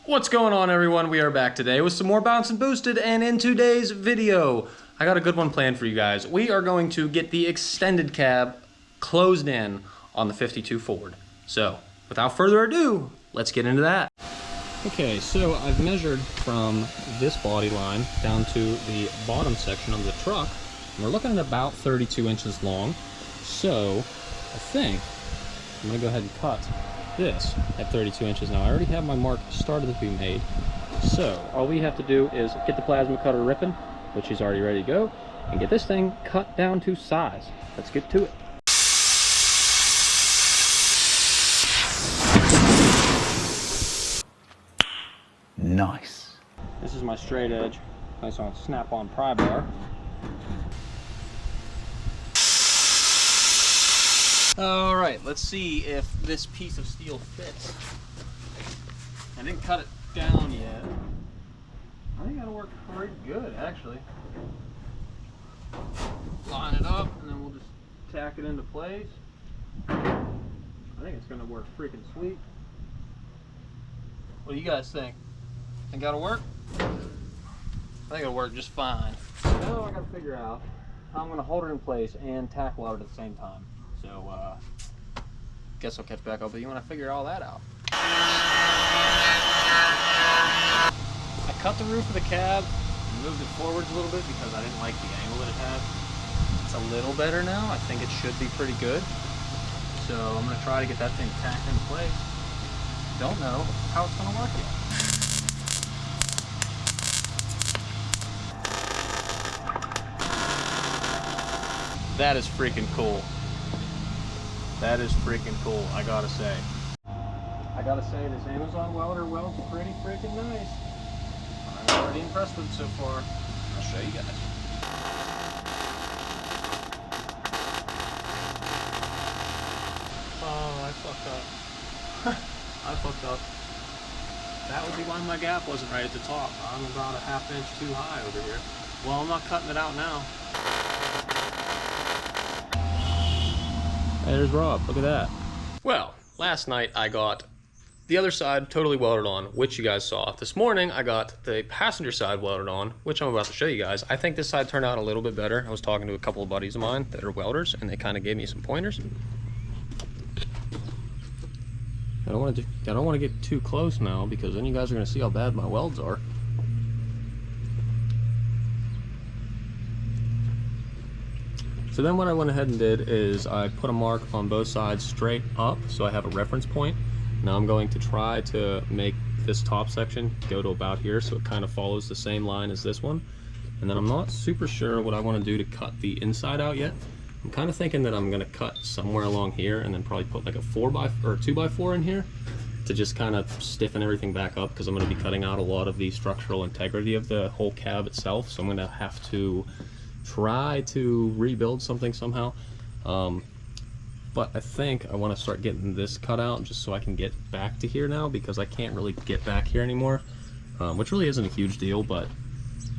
What's going on, everyone? We are back today with some more Bounce and Boosted, and in today's video, I got a good one planned for you guys. We are going to get the extended cab closed in on the 52 Ford. So, without further ado, let's get into that. Okay, so I've measured from this body line down to the bottom section of the truck, and we're looking at about 32 inches long. So, I think I'm gonna go ahead and cut this at 32 inches. Now I already have my mark started to be made, so all we have to do is get the plasma cutter ripping, which is already ready to go, and get this thing cut down to size. Let's get to it. Nice. This is my straight edge, nice on snap-on pry bar. All right, let's see if this piece of steel fits. I didn't cut it down yet. I think that'll work pretty good, actually. Line it up, and then we'll just tack it into place. I think it's gonna work freaking sweet. What do you guys think? Think that'll work? I think it'll work just fine. Now I gotta figure out how I'm gonna hold it in place and tack weld it at the same time. So, guess I'll catch back up with you when I figure all that out. I cut the roof of the cab and moved it forwards a little bit because I didn't like the angle that it had. It's a little better now. I think it should be pretty good. So I'm going to try to get that thing tacked into place. Don't know how it's going to work yet. That is freaking cool. That is freaking cool, I gotta say. I gotta say, this Amazon welder welds pretty freaking nice. I'm already impressed with it so far. I'll show you guys. Oh, I fucked up. I fucked up. That would be why my gap wasn't right at the top. I'm about a ½ inch too high over here. Well, I'm not cutting it out now. Hey, there's Rob, look at that. Well, last night I got the other side totally welded on, which you guys saw. This morning I got the passenger side welded on, which I'm about to show you guys. I think this side turned out a little bit better. I was talking to a couple of buddies of mine that are welders, and they kind of gave me some pointers. I don't want to get too close now, because then you guys are going to see how bad my welds are. So then what I went ahead and did is I put a mark on both sides straight up, so I have a reference point. Now I'm going to try to make this top section go to about here, so it kind of follows the same line as this one. And then I'm not super sure what I want to do to cut the inside out yet. I'm kind of thinking that I'm going to cut somewhere along here and then probably put like a 2x4 in here to just kind of stiffen everything back up, because I'm going to be cutting out a lot of the structural integrity of the whole cab itself. So I'm going to have to try to rebuild something somehow, but I think I want to start getting this cut out just so I can get back to here now, because I can't really get back here anymore, which really isn't a huge deal. But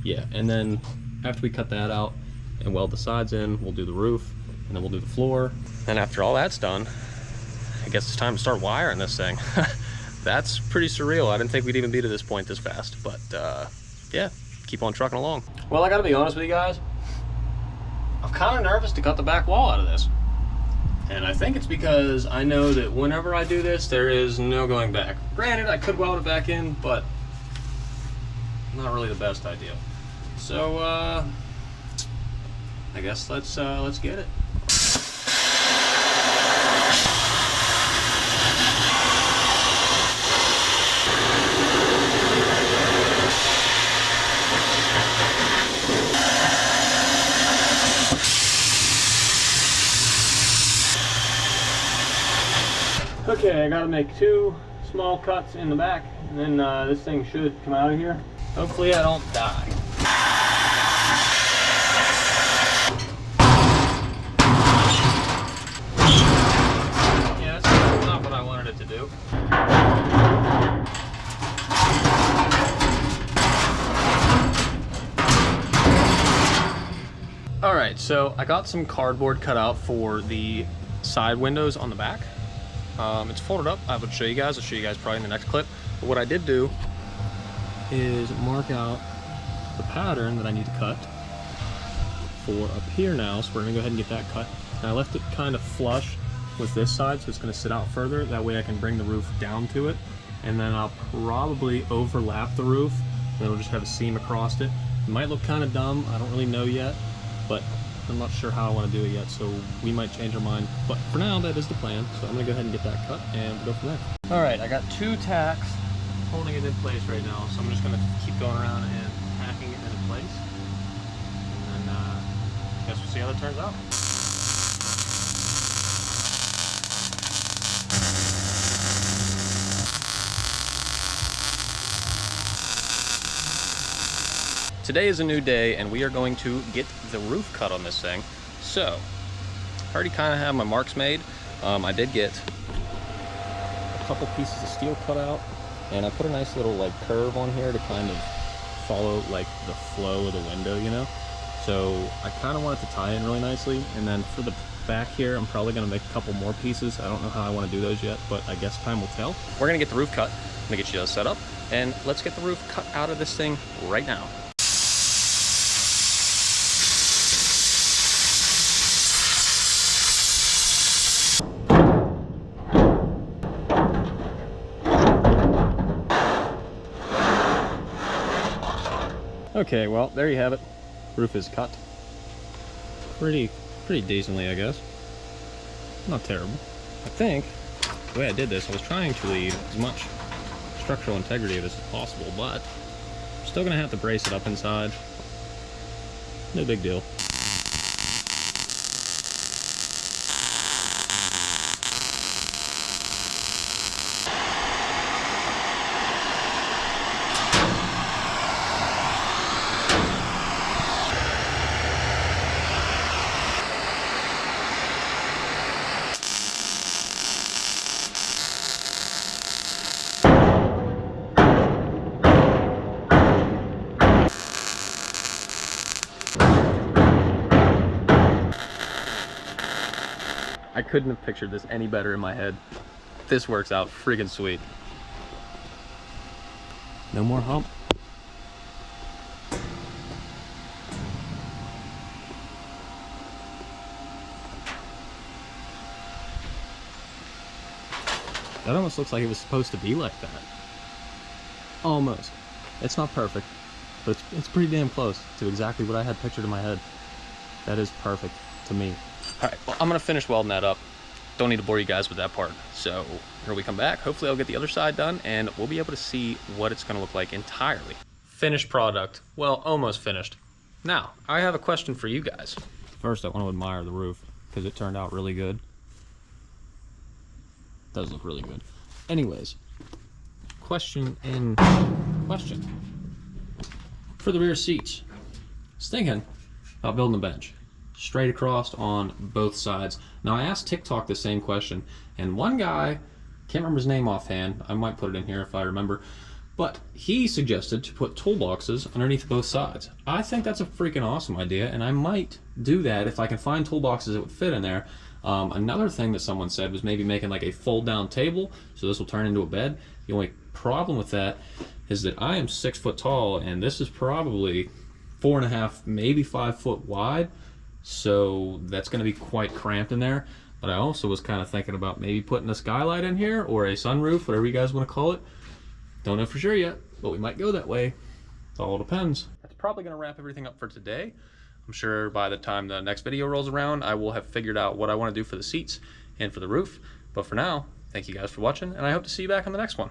yeah, and then after we cut that out and weld the sides in, we'll do the roof, and then we'll do the floor. And after all that's done, I guess it's time to start wiring this thing. That's pretty surreal. I didn't think we'd even be to this point this fast, but yeah, keep on trucking along. Well, I gotta be honest with you guys, I'm kind of nervous to cut the back wall out of this. And I think it's because I know that whenever I do this, there is no going back. Granted, I could weld it back in, but not really the best idea. So, I guess let's get it. Okay, I gotta make 2 small cuts in the back, and then this thing should come out of here. Hopefully I don't die. Yeah, that's not what I wanted it to do. Alright, so I got some cardboard cut out for the side windows on the back. It's folded up. I would show you guys. I'll show you guys probably in the next clip. But what I did do is mark out the pattern that I need to cut for up here now. So we're gonna go ahead and get that cut. And I left it kind of flush with this side, so it's gonna sit out further. That way I can bring the roof down to it. And then I'll probably overlap the roof, and then we'll just have a seam across it. It might look kind of dumb, I don't really know yet, but I'm not sure how I want to do it yet, so we might change our mind. But for now, that is the plan. So I'm gonna go ahead and get that cut and we'll go from there. All right, I got 2 tacks holding it in place right now, so I'm just gonna keep going around and tacking it into place. And then I guess we'll see how that turns out. Today is a new day and we are going to get the roof cut on this thing. So, I already kind of have my marks made. I did get a couple pieces of steel cut out, and I put a nice little like curve on here to kind of follow like the flow of the window, you know? So I kind of want it to tie in really nicely. And then for the back here, I'm probably gonna make a couple more pieces. I don't know how I want to do those yet, but I guess time will tell. We're gonna get the roof cut. I'm gonna get you those set up, and let's get the roof cut out of this thing right now. Okay, well, there you have it. Roof is cut. Pretty decently, I guess. Not terrible. I think the way I did this, I was trying to leave as much structural integrity of this as possible, but I'm still gonna have to brace it up inside. No big deal. I couldn't have pictured this any better in my head. This works out freaking sweet. No more hump. That almost looks like it was supposed to be like that. Almost. It's not perfect, but it's pretty damn close to exactly what I had pictured in my head. That is perfect to me. Alright, well, I'm gonna finish welding that up. Don't need to bore you guys with that part. So here we come back. Hopefully I'll get the other side done and we'll be able to see what it's gonna look like entirely. Finished product. Well, almost finished. Now, I have a question for you guys. First, I want to admire the roof because it turned out really good. Does look really good. Anyways, question. For the rear seats, I was thinking about building a bench straight across on both sides. Now I asked TikTok the same question, and one guy, can't remember his name offhand, I might put it in here if I remember, but he suggested to put toolboxes underneath both sides. I think that's a freaking awesome idea, and I might do that if I can find toolboxes that would fit in there. Another thing that someone said was maybe making like a fold down table, so this will turn into a bed. The only problem with that is that I am 6 foot tall, and this is probably 4.5, maybe 5 foot wide. So that's going to be quite cramped in there. But I also was kind of thinking about maybe putting a skylight in here or a sunroof, whatever you guys want to call it. Don't know for sure yet, but we might go that way. It all depends. That's probably going to wrap everything up for today. I'm sure by the time the next video rolls around, I will have figured out what I want to do for the seats and for the roof. But for now, thank you guys for watching, and I hope to see you back on the next one.